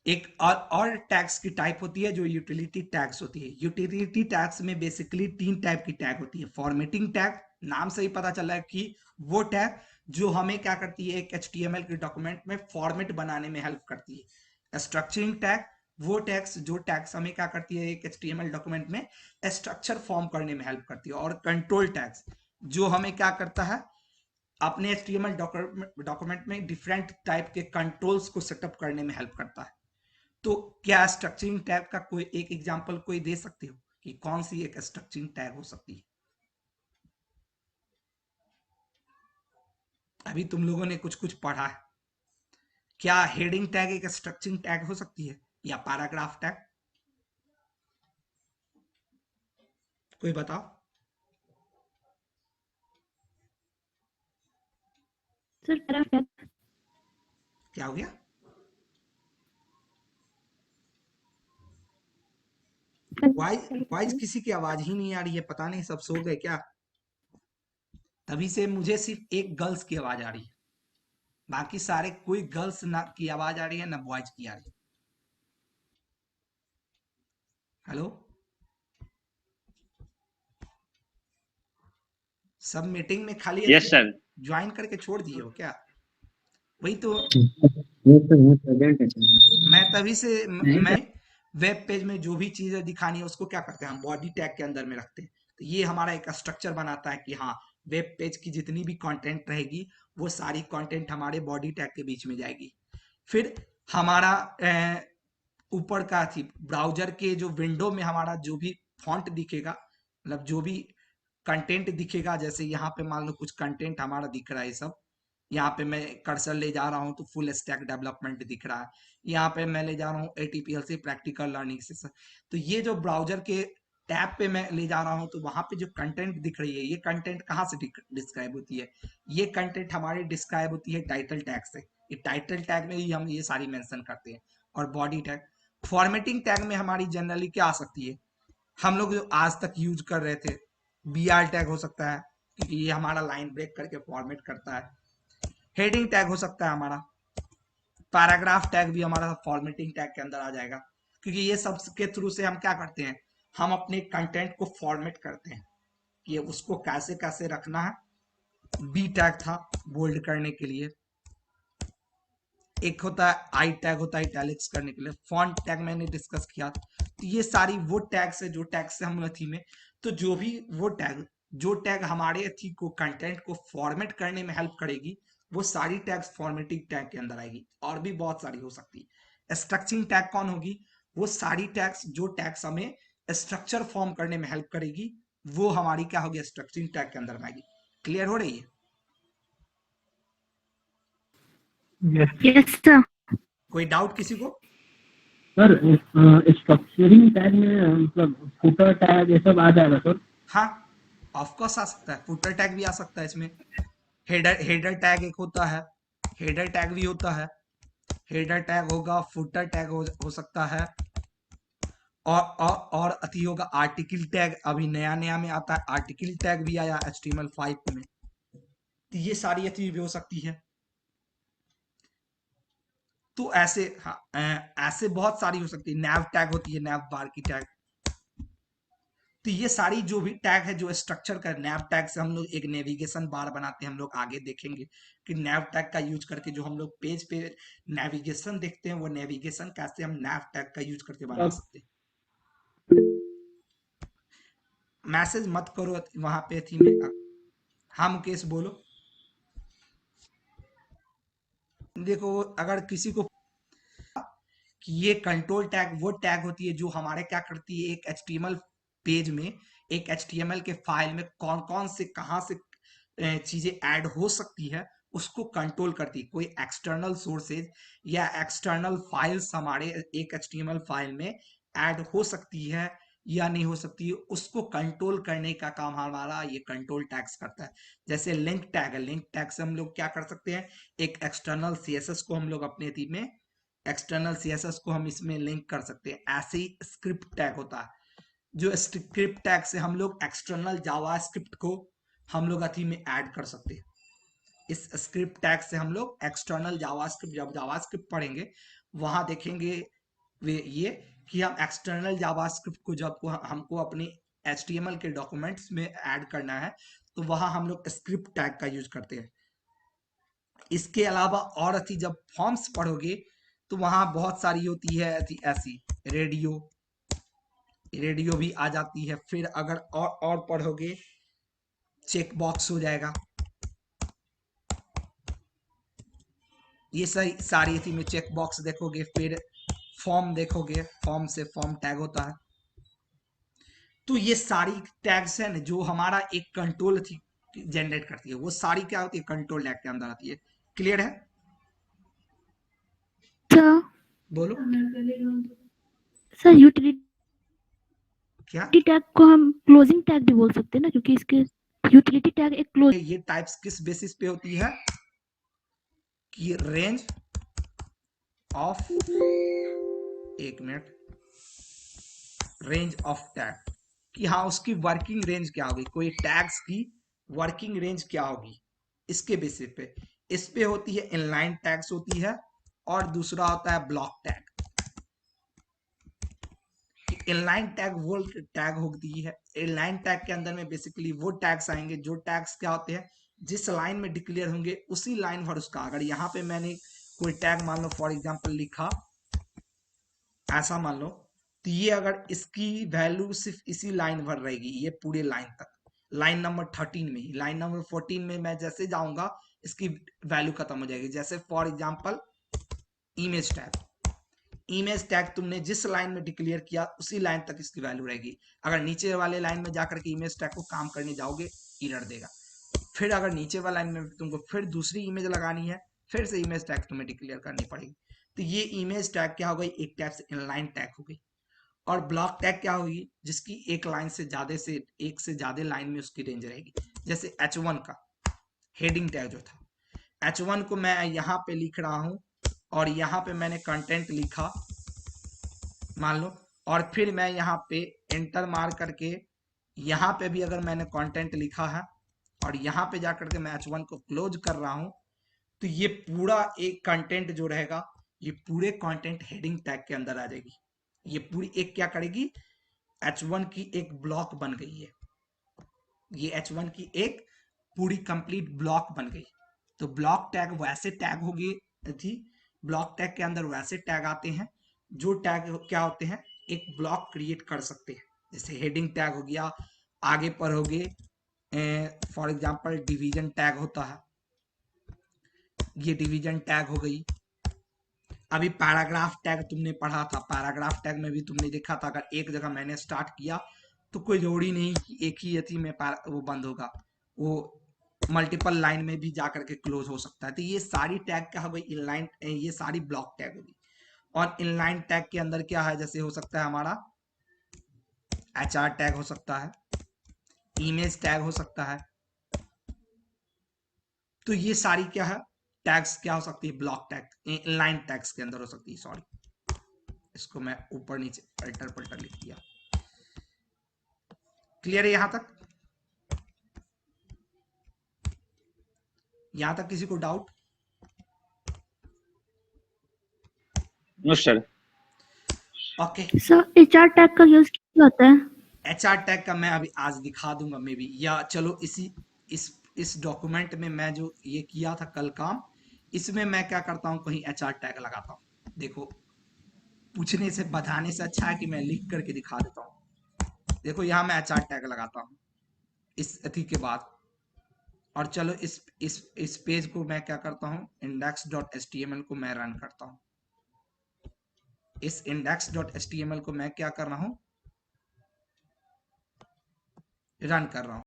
एक और टैग्स की टाइप होती है जो यूटिलिटी टैग्स होती है। यूटिलिटी टैग्स में बेसिकली 3 टाइप की टैग होती है। फॉर्मेटिंग टैग, नाम से ही पता चल रहा है कि वो टैग जो हमें क्या करती है, एक HTML के डॉक्यूमेंट में फॉर्मेट बनाने में हेल्प करती है। स्ट्रक्चरिंग टैग, वो टैग्स जो टैग्स हमें क्या करती है, एक HTML डॉक्यूमेंट में स्ट्रक्चर फॉर्म करने में हेल्प करती है। और कंट्रोल टैग्स जो हमें क्या करता है, अपने HTML डॉक्यूमेंट में डिफरेंट टाइप के कंट्रोल्स को सेटअप करने में हेल्प करता है। तो क्या स्ट्रक्चरिंग टैग का कोई एक एग्जांपल कोई दे सकते हो कि कौन सी एक स्ट्रक्चरिंग टैग हो सकती है? अभी तुम लोगों ने कुछ कुछ पढ़ा है। क्या हेडिंग टैग एक स्ट्रक्चरिंग टैग हो सकती है, या पैराग्राफ टैग? कोई बताओ। सर पैराग्राफ क्या हो गया? वाइज किसी की आवाज ही नहीं आ रही है, पता नहीं सब सो गए क्या? तभी से मुझे सिर्फ एक गर्ल्स की आवाज आ रही है, बाकी सारे कोई गर्ल्स ना की आवाज आ रही है ना बॉयज की आ रही है। हेलो, सब मीटिंग में खाली यस सर। ज्वाइन करके छोड़ दिए हो क्या? वही तो ये तो ये प्रेजेंट है मैं तभी से नहीं मैं वेब पेज में जो भी चीजें दिखानी है उसको क्या करते हैं, हम बॉडी टैग के अंदर में रखते हैं। तो ये हमारा एक स्ट्रक्चर बनाता है कि हाँ, वेब पेज की जितनी भी कंटेंट रहेगी वो सारी कंटेंट हमारे बॉडी टैग के बीच में जाएगी। फिर हमारा ऊपर का थी ब्राउजर के जो विंडो में हमारा जो भी फॉन्ट दिखेगा, मतलब जो भी कंटेंट दिखेगा, जैसे यहाँ पे मान लो कुछ कंटेंट हमारा दिख रहा है, सब यहाँ पे मैं कर्सर ले जा रहा हूँ तो फुल स्टैक डेवलपमेंट दिख रहा है। यहाँ पे मैं ले जा रहा हूँ ATPL प्रैक्टिकल लर्निंग से। तो ये जो ब्राउजर के टैब पे मैं ले जा रहा हूँ तो वहां पे जो कंटेंट दिख रही है, ये कंटेंट कहाँ से डिस्क्राइब होती है? ये कंटेंट हमारी डिस्क्राइब होती है टाइटल टैग से। ये टाइटल टैग में ही हम ये सारी मेंशन करते हैं। और बॉडी टैग, फॉर्मेटिंग टैग में हमारी जनरली क्या आ सकती है, हम लोग जो आज तक यूज कर रहे थे, BR टैग हो सकता है क्योंकि ये हमारा लाइन ब्रेक करके फॉर्मेट करता है। हेडिंग टैग हो सकता है हमारा। पैराग्राफ टैग भी हमारा फॉर्मेटिंग टैग के अंदर आ जाएगा, क्योंकि ये सब के थ्रू से हम क्या करते हैं, हम अपने कंटेंट को फॉर्मेट करते हैं कि उसको कैसे कैसे रखना है। बी टैग था बोल्ड करने के लिए, एक होता है आई टैग, होता है इटैलिक्स करने के लिए, फॉन्ट टैग मैंने डिस्कस किया। तो ये सारी वो टैग्स है जो टैग से हम थी में, तो जो भी वो टैग जो टैग हमारे थी को कंटेंट को फॉर्मेट करने में हेल्प करेगी, वो सारी टैग्स फॉर्मेटिंग टैग के अंदर आएगी। और भी बहुत सारी हो सकती है। स्ट्रक्चरिंग टैग कौन होगी? वो सारी टैग्स जो टैग्स हमें स्ट्रक्चर फॉर्म करने में हेल्प करेगी, वो हमारी क्या होगी, स्ट्रक्चरिंग टैग के अंदर में आएगी। क्लियर हो रही है? Yes sir. कोई डाउट किसी को? सर। स्ट्रक्चरिंग टैग में मतलब फुटर टैग ये सब आ जाएगा सर? हाँ, ऑफकोर्स आ सकता है, फुटर टैग भी आ सकता है इसमें। हेडर टैग एक होता है, हेडर टैग भी होता है। हेडर टैग होगा, फुटर टैग हो सकता है। और अति होगा आर्टिकल टैग, अभी नया नया में आता है, आर्टिकल टैग भी आया HTML5 में। तो ये सारी चीज भी हो सकती है। तो ऐसे हाँ, ऐसे बहुत सारी हो सकती है। नैव टैग होती है, नैव बार की टैग। तो ये सारी जो भी टैग है जो स्ट्रक्चर का, नैव टैग से हम लोग एक नेविगेशन बार बनाते हैं। हम लोग आगे देखेंगे कि नैव टैग का यूज करके जो हम लोग पेज पे नेविगेशन देखते हैं, वो नेविगेशन कैसे हम नैव टैग का यूज करके बना सकते हैं। मैसेज मत करो वहां पे थी में। हाँ मुकेश बोलो। देखो, अगर किसी को कि ये कंट्रोल टैग वो टैग होती है जो हमारे क्या करती है, एक HTML पेज में, एक HTML के फाइल में कौन कौन से कहां से चीजें ऐड हो सकती है उसको कंट्रोल करती है। कोई एक्सटर्नल सोर्सेज या एक्सटर्नल फाइल्स हमारे एक HTML फाइल में ऐड हो सकती है या नहीं हो सकती है, उसको कंट्रोल करने का काम हमारा ये कंट्रोल टैग्स करता है। जैसे लिंक टैग है, लिंक टैग से हम लोग क्या कर सकते हैं, एक एक्सटर्नल CSS को हम लोग अपने थी में, एक्सटर्नल CSS को हम इसमें लिंक कर सकते हैं। ऐसे ही स्क्रिप्ट टैग होता है, जो स्क्रिप्ट टैग से हम लोग एक्सटर्नल जावास्क्रिप्ट को हम लोग अथी में ऐड कर सकते हैं। इस स्क्रिप्ट टैग से हम लोग एक्सटर्नल जावास्क्रिप्ट, जब जावास्क्रिप्ट पढ़ेंगे वहां देखेंगे ये कि हम एक्सटर्नल जावास्क्रिप्ट को जब हमको अपनी HTML के डॉक्यूमेंट्स में ऐड करना है तो वहां हम लोग स्क्रिप्ट टैग का यूज करते हैं। इसके अलावा और अच्छी जब फॉर्म्स पढ़ोगे तो वहां बहुत सारी होती है ऐसी रेडियो भी आ जाती है। फिर अगर और पढ़ोगे चेक बॉक्स हो जाएगा, ये सारी थी में चेक बॉक्स देखोगे। फिर फॉर्म देखोगे, फॉर्म से फॉर्म टैग होता है। तो ये सारी टैग्स है ना जो हमारा एक कंट्रोल थी जनरेट करती है, वो सारी क्या होती है कंट्रोल टैग के अंदर आती है। क्लियर है? सर बोलो सर यूटिलिटी क्या टैग को हम क्लोजिंग टैग भी बोल सकते हैं ना, क्योंकि इसके यूटिलिटी टैग एक क्लोज। ये टाइप्स किस बेसिस पे होती है कि रेंज ऑफ, एक मिनट, रेंज ऑफ टैग कि हाँ उसकी वर्किंग रेंज क्या होगी, कोई टैग्स की वर्किंग रेंज क्या होगी, इसके बेसिस पे। इस पे होती है इनलाइन टैग्स होती है, और दूसरा होता है ब्लॉक टैग। इनलाइन टैग वो टैग होती है, इनलाइन टैग के अंदर में बेसिकली वो टैग्स आएंगे जो टैग्स क्या होते हैं जिस लाइन में डिक्लेयर होंगे उसी लाइन भर उसका। अगर यहाँ पे मैंने कोई टैग मान लो फॉर एग्जांपल लिखा ऐसा मान लो, तो ये अगर इसकी वैल्यू सिर्फ इसी लाइन भर रहेगी, ये पूरे लाइन तक, लाइन नंबर 13 में ही, लाइन नंबर 14 में मैं जैसे जाऊंगा इसकी वैल्यू खत्म हो जाएगी। जैसे फॉर एग्जांपल इमेज टैग तुमने जिस लाइन में डिक्लेयर किया उसी लाइन तक इसकी वैल्यू रहेगी। अगर नीचे वाले लाइन में जाकर के इमेज टैग को काम करने जाओगे एरर देगा। फिर अगर नीचे वाला लाइन में तुमको फिर दूसरी इमेज लगानी है, फिर से इमेज टैग तुम्हें डिक्लेयर करनी पड़ेगी। तो ये इमेज टैग क्या हो गई, एक टाइप से इनलाइन टैग हो गई। और ब्लॉक टैग क्या होगी, जिसकी एक लाइन से ज्यादा लाइन में उसकी रेंज रहेगी। जैसे H1 का हेडिंग टैग जो था, H1 को मैं यहाँ पे लिख रहा हूं और यहाँ पे मैंने कंटेंट लिखा मान लो, और फिर मैं यहाँ पे एंटर मार करके यहाँ पे भी अगर मैंने कंटेंट लिखा है और यहाँ पे जाकर के मैं H1 को क्लोज कर रहा हूं, तो ये पूरा एक कंटेंट जो रहेगा ये पूरे कंटेंट हेडिंग टैग के अंदर आ जाएगी। ये पूरी एक क्या करेगी, H1 की एक ब्लॉक बन गई है, ये H1 की एक पूरी कंप्लीट ब्लॉक बन गई। तो ब्लॉक टैग वैसे टैग होगी थी, ब्लॉक टैग के अंदर वैसे टैग आते हैं जो टैग क्या होते हैं एक ब्लॉक क्रिएट कर सकते हैं। जैसे हेडिंग टैग हो गया, आगे पढ़ोगे फॉर एग्जांपल डिवीजन टैग होता है, ये डिवीजन टैग हो गई। अभी पैराग्राफ टैग तुमने पढ़ा था, पैराग्राफ टैग में भी तुमने देखा था अगर एक जगह मैंने स्टार्ट किया तो कोई जरूरी नहीं कि एक ही यथी में वो बंद होगा, वो मल्टीपल लाइन में भी जाकर के क्लोज हो सकता है। तो ये सारी टैग क्या हो गई इनलाइन, ये सारी ब्लॉक टैग होगी। और इनलाइन टैग के अंदर क्या है, जैसे हो सकता है हमारा HR टैग हो सकता है, इमेज टैग हो सकता है। तो ये सारी क्या है टैग्स क्या हो सकती है, ब्लॉक टैग इनलाइन टैग्स के अंदर हो सकती है। सॉरी, इसको मैं ऊपर नीचे अल्टर पल्टर लिख दिया। क्लियर है यहां तक? यहां तक किसी को doubt? No sir. Okay, sir HR tag का यूज क्या होता है? HR टैग का मैं अभी आज दिखा दूंगा मे बी, या चलो इस डॉक्यूमेंट में मैं जो ये किया था कल काम, इसमें मैं क्या करता हूं कहीं HR टैग लगाता हूं। देखो पूछने से बताने से अच्छा है कि मैं लिख करके दिखा देता हूं। देखो यहाँ मैं HR टैग लगाता हूं इस अथी के बाद। और चलो इस पेज को मैं क्या करता हूं, index.html को मैं रन करता हूं। इस index.html को मैं क्या कर रहा हूं, रन कर रहा हूं।